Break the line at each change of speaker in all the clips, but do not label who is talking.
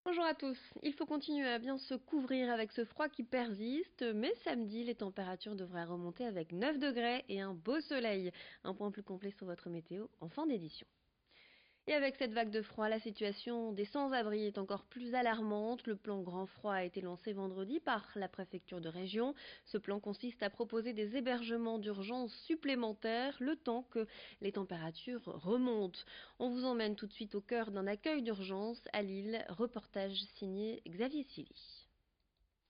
Bonjour à tous. Il faut continuer à bien se couvrir avec ce froid qui persiste, mais samedi, les températures devraient remonter avec 9 degrés et un beau soleil. Un point plus complet sur votre météo en fin d'édition. Et avec cette vague de froid, la situation des sans-abri est encore plus alarmante. Le plan Grand Froid a été lancé vendredi par la préfecture de région. Ce plan consiste à proposer des hébergements d'urgence supplémentaires le temps que les températures remontent. On vous emmène tout de suite au cœur d'un accueil d'urgence à Lille. Reportage signé Xavier Silly.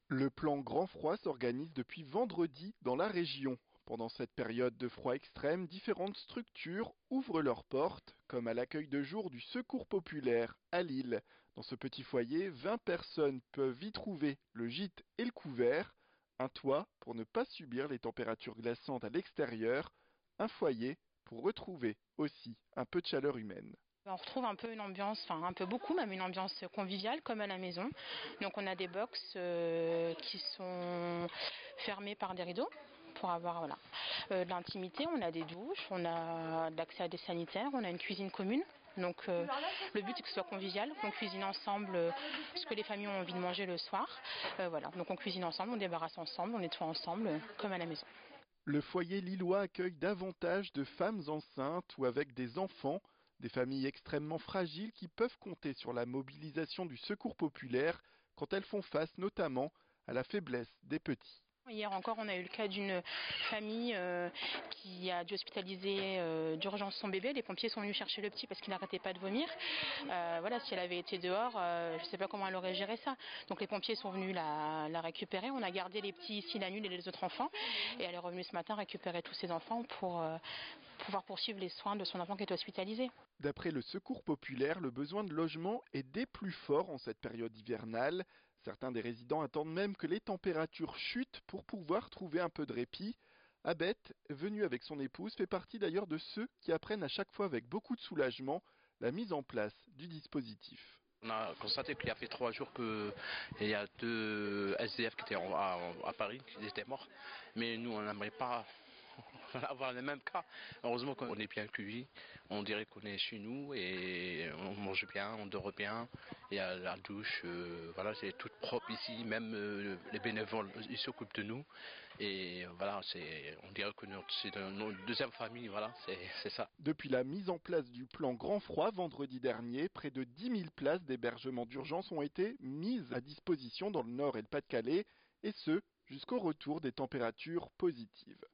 Le plan Grand Froid s'organise depuis vendredi dans la région. Pendant cette période de froid extrême, différentes structures ouvrent leurs portes, comme à l'accueil de jour du Secours populaire à Lille. Dans ce petit foyer, 20 personnes peuvent y trouver le gîte et le couvert, un toit pour ne pas subir les températures glaçantes à l'extérieur, un foyer pour retrouver aussi un peu de chaleur humaine.
On retrouve un peu une ambiance, enfin un peu beaucoup même, une ambiance conviviale comme à la maison. Donc on a des box qui sont fermées par des rideaux pour avoir de l'intimité. On a des douches, on a de l'accès à des sanitaires, on a une cuisine commune. Donc le but c'est que ce soit convivial, qu'on cuisine ensemble ce que les familles ont envie de manger le soir. Donc on cuisine ensemble, on débarrasse ensemble, on nettoie ensemble comme à la maison.
Le foyer lillois accueille davantage de femmes enceintes ou avec des enfants. Des familles extrêmement fragiles qui peuvent compter sur la mobilisation du secours populaire quand elles font face notamment à la faiblesse des petits.
Hier encore, on a eu le cas d'une famille qui a dû hospitaliser d'urgence son bébé. Les pompiers sont venus chercher le petit parce qu'il n'arrêtait pas de vomir. Si elle avait été dehors, je ne sais pas comment elle aurait géré ça. Donc les pompiers sont venus la récupérer. On a gardé les petits ici la nuit et les autres enfants. Et elle est revenue ce matin récupérer tous ses enfants pour pouvoir poursuivre les soins de son enfant qui est hospitalisé.
D'après le Secours populaire, le besoin de logement est des plus forts en cette période hivernale. Certains des résidents attendent même que les températures chutent pour pouvoir trouver un peu de répit. Abeth, venu avec son épouse, fait partie d'ailleurs de ceux qui apprennent à chaque fois avec beaucoup de soulagement la mise en place du dispositif.
On a constaté qu'il y a fait 3 jours qu'il y a 2 SDF qui étaient à Paris, qui étaient morts. Mais nous, on n'aimerait pas avoir les mêmes cas. Heureusement qu'on est bien accueillis, on dirait qu'on est chez nous et on mange bien, on dort bien, il y a la douche, c'est tout propre ici, même les bénévoles ils s'occupent de nous et on dirait que c'est notre deuxième famille, c'est ça.
Depuis la mise en place du plan Grand Froid vendredi dernier, près de 10 000 places d'hébergement d'urgence ont été mises à disposition dans le Nord et le Pas-de-Calais, et ce, jusqu'au retour des températures positives.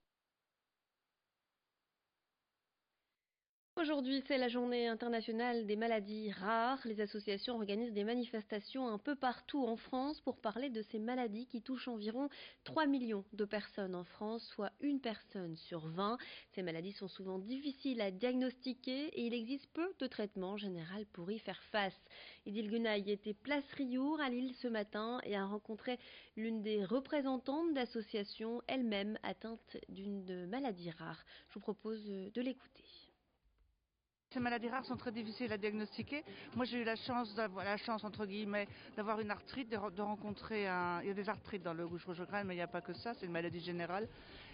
Aujourd'hui, c'est la journée internationale des maladies rares. Les associations organisent des manifestations un peu partout en France pour parler de ces maladies qui touchent environ 3 millions de personnes en France, soit une personne sur 20. Ces maladies sont souvent difficiles à diagnostiquer et il existe peu de traitements en général pour y faire face. Idil Gunaï était place Riour à Lille ce matin et a rencontré l'une des représentantes d'associations, elle-même atteinte d'une maladie rare. Je vous propose de l'écouter.
Ces maladies rares sont très difficiles à diagnostiquer. Moi, j'ai eu la chance entre guillemets, d'avoir une arthrite, de rencontrer il y a des arthrites dans le gauche-grêle, mais il n'y a pas que ça, c'est une maladie générale.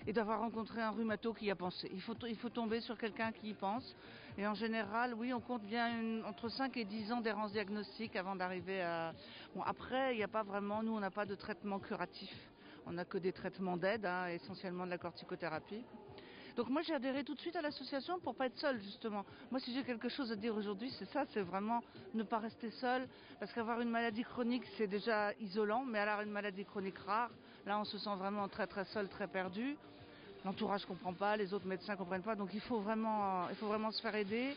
Et d'avoir rencontré un rhumato qui y a pensé. Il faut tomber sur quelqu'un qui y pense. Et en général, oui, on compte bien entre 5 et 10 ans d'errance diagnostique avant d'arriver à... Bon, après, il n'y a pas vraiment, nous, on n'a pas de traitement curatif. On n'a que des traitements d'aide, essentiellement de la corticothérapie. Donc moi j'ai adhéré tout de suite à l'association pour pas être seule justement. Moi si j'ai quelque chose à dire aujourd'hui c'est ça, c'est vraiment ne pas rester seule. Parce qu'avoir une maladie chronique c'est déjà isolant, mais alors une maladie chronique rare, là on se sent vraiment très très seul, très perdu. L'entourage comprend pas, les autres médecins comprennent pas, donc il faut vraiment se faire aider.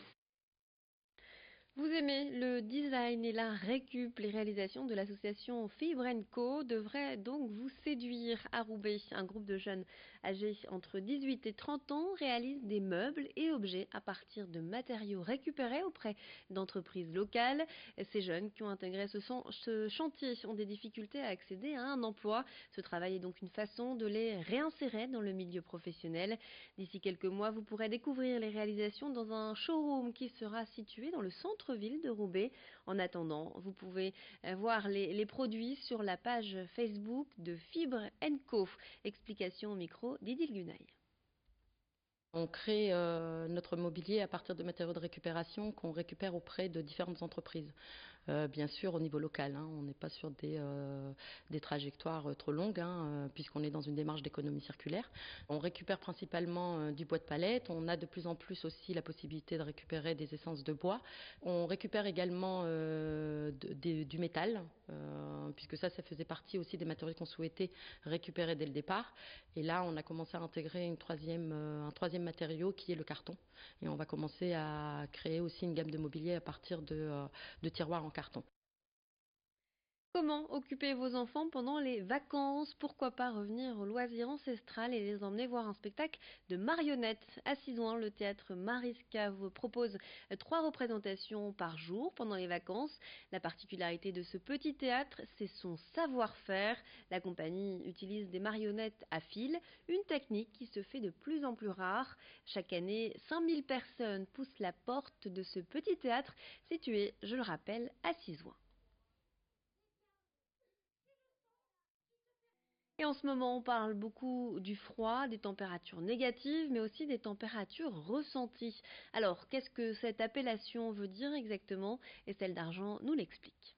Vous aimez le design et la récup, les réalisations de l'association Fibre & Co devraient donc vous séduire. À Roubaix, un groupe de jeunes âgés entre 18 et 30 ans réalise des meubles et objets à partir de matériaux récupérés auprès d'entreprises locales. Ces jeunes qui ont intégré ce chantier ont des difficultés à accéder à un emploi. Ce travail est donc une façon de les réinsérer dans le milieu professionnel. D'ici quelques mois, vous pourrez découvrir les réalisations dans un showroom qui sera situé dans le centre ville de Roubaix. En attendant, vous pouvez voir les produits sur la page Facebook de Fibre & Co. Explication au micro d'Idil Gunaï.
On crée notre mobilier à partir de matériaux de récupération qu'on récupère auprès de différentes entreprises. bien sûr au niveau local. On n'est pas sur des trajectoires trop longues, puisqu'on est dans une démarche d'économie circulaire. On récupère principalement du bois de palette. On a de plus en plus aussi la possibilité de récupérer des essences de bois. On récupère également du métal, puisque ça faisait partie aussi des matériaux qu'on souhaitait récupérer dès le départ. Et là, on a commencé à intégrer un troisième matériau qui est le carton. Et on va commencer à créer aussi une gamme de mobilier à partir de tiroirs en carton.
Comment occuper vos enfants pendant les vacances? Pourquoi pas revenir au loisir ancestral et les emmener voir un spectacle de marionnettes? À Sizouan, le théâtre Mariska vous propose 3 représentations par jour pendant les vacances. La particularité de ce petit théâtre, c'est son savoir-faire. La compagnie utilise des marionnettes à fil, une technique qui se fait de plus en plus rare. Chaque année, 5000 personnes poussent la porte de ce petit théâtre situé, je le rappelle, à Sizouan. Et en ce moment, on parle beaucoup du froid, des températures négatives, mais aussi des températures ressenties. Alors, qu'est-ce que cette appellation veut dire exactement? Estelle Dargent nous l'explique.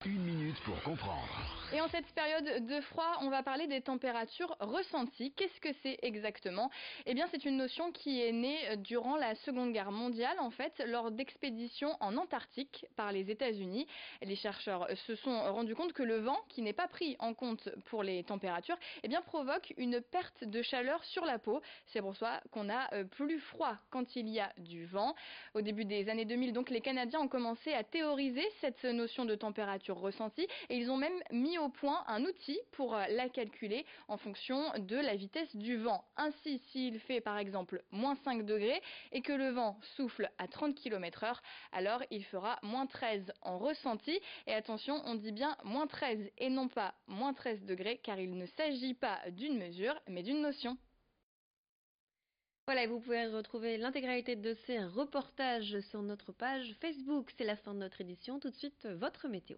1 minute pour comprendre.
Et en cette période de froid, on va parler des températures ressenties. Qu'est-ce que c'est exactement? Eh bien, c'est une notion qui est née durant la Seconde Guerre mondiale, en fait, lors d'expéditions en Antarctique par les États-Unis. Les chercheurs se sont rendus compte que le vent, qui n'est pas pris en compte pour les températures, eh bien, provoque une perte de chaleur sur la peau. C'est pour ça qu'on a plus froid quand il y a du vent. Au début des années 2000, donc, les Canadiens ont commencé à théoriser cette notion de température ressentie et ils ont même mis au point un outil pour la calculer en fonction de la vitesse du vent. Ainsi, s'il fait par exemple moins 5 degrés et que le vent souffle à 30 km/h, alors il fera moins 13 en ressenti. Et attention, on dit bien moins 13 et non pas moins 13 degrés car il ne s'agit pas d'une mesure mais d'une notion.
Voilà, et vous pouvez retrouver l'intégralité de ces reportages sur notre page Facebook. C'est la fin de notre édition. Tout de suite, votre météo.